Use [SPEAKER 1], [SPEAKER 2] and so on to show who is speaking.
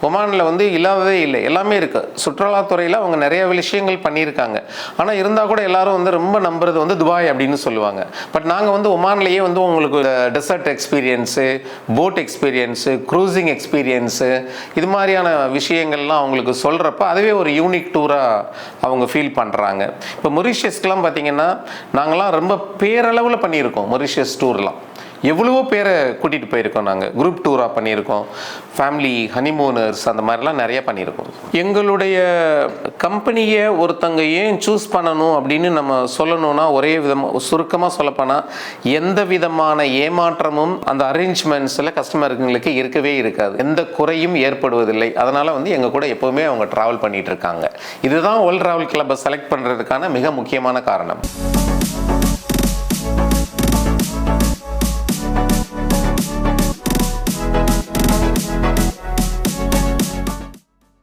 [SPEAKER 1] ஒமானில் வந்து இல்லாததே இல்லை, எல்லாமே இருக்குது. சுற்றுலாத்துறையில் அவங்க நிறைய விஷயங்கள் பண்ணியிருக்காங்க. ஆனால் இருந்தால் கூட எல்லாரும் வந்து ரொம்ப நம்புறது வந்து துபாய் அப்படின்னு சொல்லுவாங்க. பட் நாங்கள் வந்து ஒமான்லேயே வந்து உங்களுக்கு desert experience, boat experience, cruising experience, இது மாதிரியான விஷயங்கள்லாம் அவங்களுக்கு சொல்கிறப்ப அதுவே ஒரு யூனிக் டூராக அவங்க ஃபீல் பண்ணுறாங்க. இப்போ மொரிஷியஸ்க்கெலாம் பார்த்தீங்கன்னா நாங்கள்லாம் ரொம்ப பேரளவில் பண்ணியிருக்கோம். மொரிஷியஸ் டூர்லாம் எவ்வளவோ பேரை கூட்டிகிட்டு போயிருக்கோம். நாங்கள் குரூப் டூராக பண்ணியிருக்கோம், ஃபேமிலி ஹனிமூனர்ஸ் அந்த மாதிரிலாம் நிறைய பண்ணியிருக்கோம். எங்களுடைய கம்பெனியை ஒருத்தங்க ஏன் சூஸ் பண்ணணும் அப்படின்னு நம்ம சொல்லணும்னா, ஒரே விதமாக சுருக்கமாக சொல்லப்போனால் எந்த விதமான ஏமாற்றமும் அந்த அரேஞ்ச்மெண்ட்ஸில் கஸ்டமருங்களுக்கு இருக்கவே இருக்காது, எந்த குறையும் ஏற்படுவதில்லை. அதனால் வந்து எங்கள் கூட எப்போவுமே அவங்க ட்ராவல் பண்ணிகிட்டு இருக்காங்க. இதுதான் வேர்ல்ட் ட்ராவல் கிளப்பை செலக்ட் பண்ணுறதுக்கான மிக முக்கியமான காரணம்.